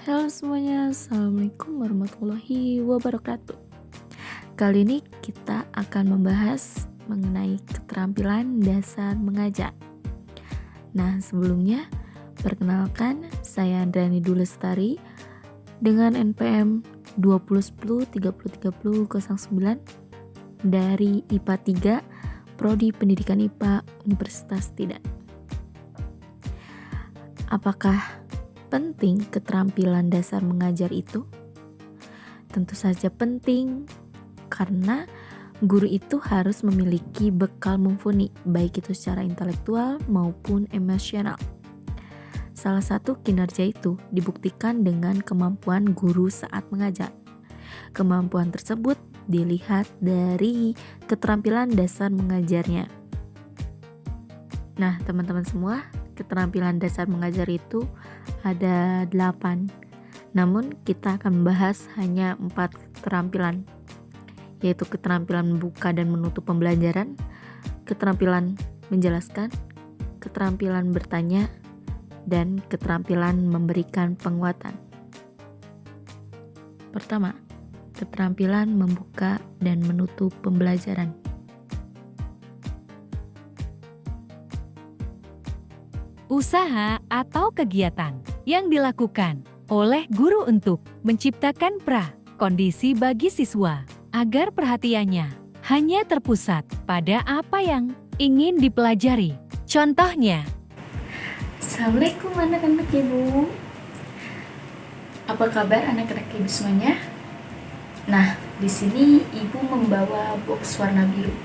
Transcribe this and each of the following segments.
Halo semuanya, Assalamualaikum warahmatullahi wabarakatuh. Kali ini kita akan membahas mengenai keterampilan dasar mengajar. Nah, sebelumnya perkenalkan saya Andrani Dulestari dengan NPM 2010303009 dari IPA 3 Prodi Pendidikan IPA Universitas Tidak. Apakah penting keterampilan dasar mengajar itu? Tentu saja penting, karena guru itu harus memiliki bekal mumpuni, baik itu secara intelektual maupun emosional. Salah satu kinerja itu dibuktikan dengan kemampuan guru saat mengajar. Kemampuan tersebut dilihat dari keterampilan dasar mengajarnya. Nah, teman-teman semua, keterampilan dasar mengajar itu ada 8. Namun kita akan membahas hanya 4 keterampilan, yaitu keterampilan membuka dan menutup pembelajaran, keterampilan menjelaskan, keterampilan bertanya, dan keterampilan memberikan penguatan. Pertama, keterampilan membuka dan menutup pembelajaran. Usaha atau kegiatan yang dilakukan oleh guru untuk menciptakan kondisi bagi siswa agar perhatiannya hanya terpusat pada apa yang ingin dipelajari. Contohnya, Assalamualaikum anak-anak ibu. Apa kabar anak-anak ibu semuanya? Nah, di sini ibu membawa box warna biru.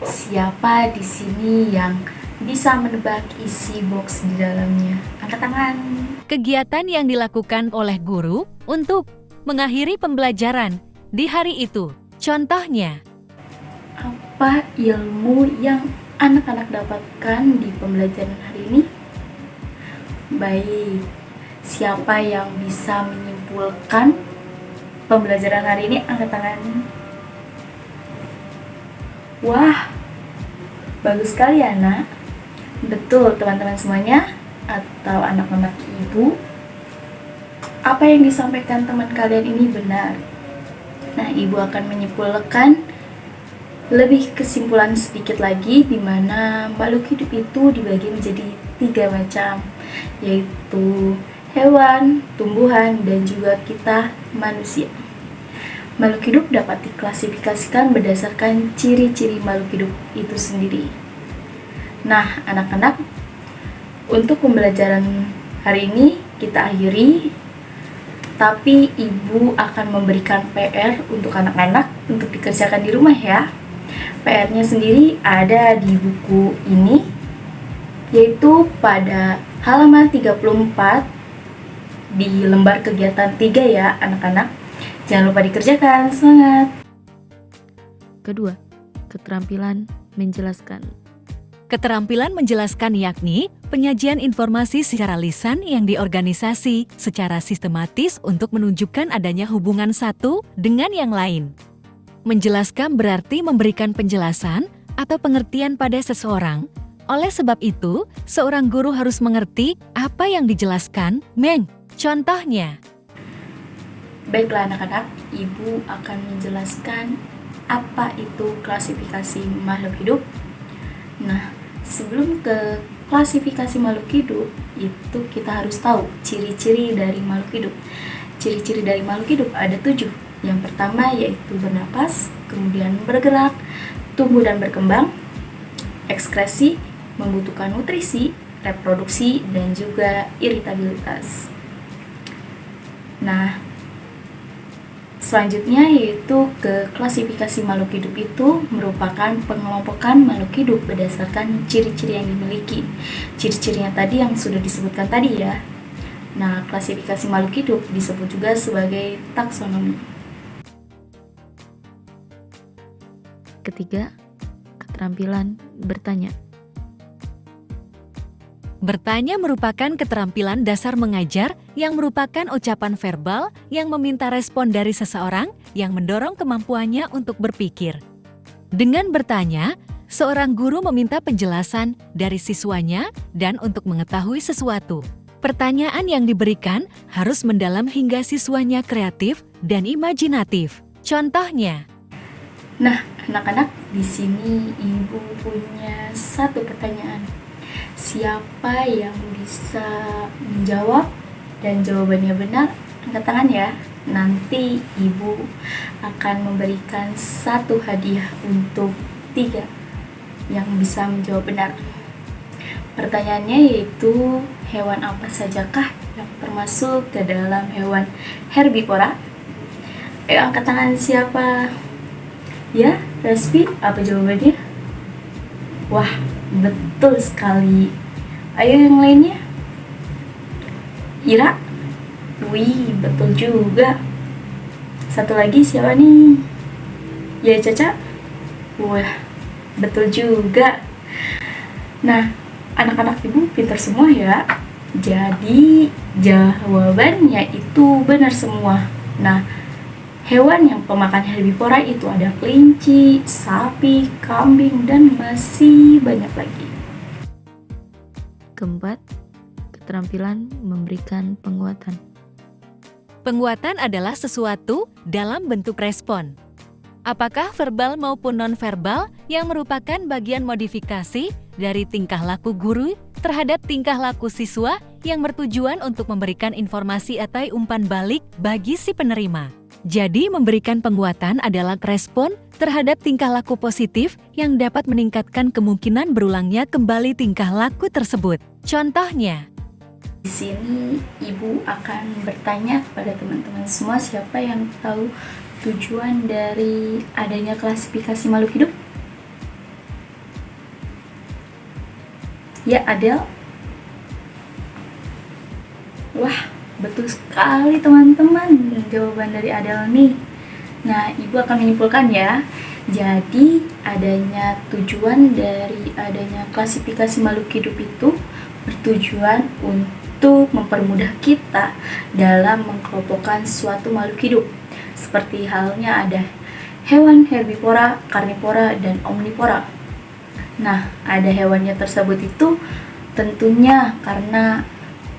Siapa di sini yang bisa menebak isi box di dalamnya? Angkat tangan. kegiatan yang dilakukan oleh guru untuk mengakhiri pembelajaran di hari itu. Contohnya, Apa ilmu yang anak-anak dapatkan di pembelajaran hari ini? Baik, siapa yang bisa menyimpulkan pembelajaran hari ini? Angkat tangan. Wah, bagus sekali ya, Nak. Betul, teman-teman semuanya atau anak-anak ibu, apa yang disampaikan teman kalian ini benar. Nah, ibu akan menyimpulkan lebih kesimpulan sedikit lagi, di mana makhluk hidup itu dibagi menjadi 3 macam, yaitu hewan, tumbuhan, dan juga kita manusia. Makhluk hidup dapat diklasifikasikan berdasarkan ciri-ciri makhluk hidup itu sendiri. Nah, anak-anak, untuk pembelajaran hari ini kita akhiri, tapi ibu akan memberikan PR untuk anak-anak untuk dikerjakan di rumah ya. PR-nya sendiri ada di buku ini, yaitu pada halaman 34 di lembar kegiatan 3 ya anak-anak. Jangan lupa dikerjakan, semangat. Kedua, keterampilan menjelaskan. keterampilan menjelaskan yakni penyajian informasi secara lisan yang diorganisasi secara sistematis untuk menunjukkan adanya hubungan satu dengan yang lain. Menjelaskan berarti memberikan penjelasan atau pengertian pada seseorang. Oleh sebab itu, seorang guru harus mengerti apa yang dijelaskan. Contohnya, Baiklah anak-anak, ibu akan menjelaskan apa itu klasifikasi makhluk hidup. Nah, sebelum ke klasifikasi makhluk hidup, itu kita harus tahu ciri-ciri dari makhluk hidup. Ciri-ciri dari makhluk hidup ada 7. Yang pertama yaitu bernapas, kemudian bergerak, tumbuh dan berkembang, ekskresi, membutuhkan nutrisi, reproduksi, dan juga iritabilitas. Nah, selanjutnya yaitu ke klasifikasi makhluk hidup itu merupakan pengelompokan makhluk hidup berdasarkan ciri-ciri yang dimiliki. Ciri-cirinya tadi yang sudah disebutkan tadi ya. Nah, klasifikasi makhluk hidup disebut juga sebagai taksonomi. Ketiga, keterampilan bertanya. bertanya merupakan keterampilan dasar mengajar yang merupakan ucapan verbal yang meminta respon dari seseorang yang mendorong kemampuannya untuk berpikir. Dengan bertanya, seorang guru meminta penjelasan dari siswanya dan untuk mengetahui sesuatu. Pertanyaan yang diberikan harus mendalam hingga siswanya kreatif dan imajinatif. Contohnya, Nah, anak-anak, di sini ibu punya satu pertanyaan. Siapa yang bisa menjawab dan jawabannya benar, angkat tangan ya. Nanti ibu akan memberikan satu hadiah untuk 3 yang bisa menjawab benar. Pertanyaannya yaitu, hewan apa sajakah yang termasuk ke dalam hewan herbivora? Ayo angkat tangan siapa? Ya, Respi, apa jawabannya? Wah, betul sekali. Ayo yang lainnya. Ira? Wih, betul juga. Satu lagi siapa nih? Ya, Caca? Wah, betul juga. Nah, anak-anak ibu pintar semua ya. Jadi, jawabannya itu benar semua. Nah, hewan yang pemakan herbivora itu ada kelinci, sapi, kambing, dan masih banyak lagi. Keempat, keterampilan memberikan penguatan. penguatan adalah sesuatu dalam bentuk respon. Apakah verbal maupun nonverbal yang merupakan bagian modifikasi dari tingkah laku guru terhadap tingkah laku siswa yang bertujuan untuk memberikan informasi atau umpan balik bagi si penerima. Jadi, memberikan penguatan adalah respon terhadap tingkah laku positif yang dapat meningkatkan kemungkinan berulangnya kembali tingkah laku tersebut. Contohnya, Di sini ibu akan bertanya kepada teman-teman semua, siapa yang tahu tujuan dari adanya klasifikasi makhluk hidup? Ya, Adel. Wah, betul sekali teman-teman jawaban dari Adel nih. Nah, ibu akan menyimpulkan ya. Jadi, adanya tujuan dari adanya klasifikasi makhluk hidup itu bertujuan untuk mempermudah kita dalam mengkelompokkan suatu makhluk hidup. Seperti halnya ada hewan herbivora, karnivora, dan omnivora. Nah, ada hewannya tersebut itu tentunya karena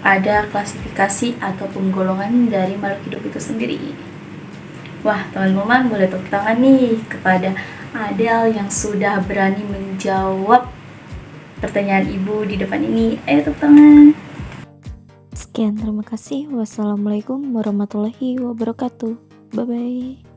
ada klasifikasi atau penggolongan dari makhluk hidup itu sendiri. Wah, teman-teman boleh tepuk tangan nih kepada Adel yang sudah berani menjawab pertanyaan ibu di depan ini. Ayo tepuk tangan. Sekian, terima kasih. Wassalamualaikum warahmatullahi wabarakatuh. Bye-bye.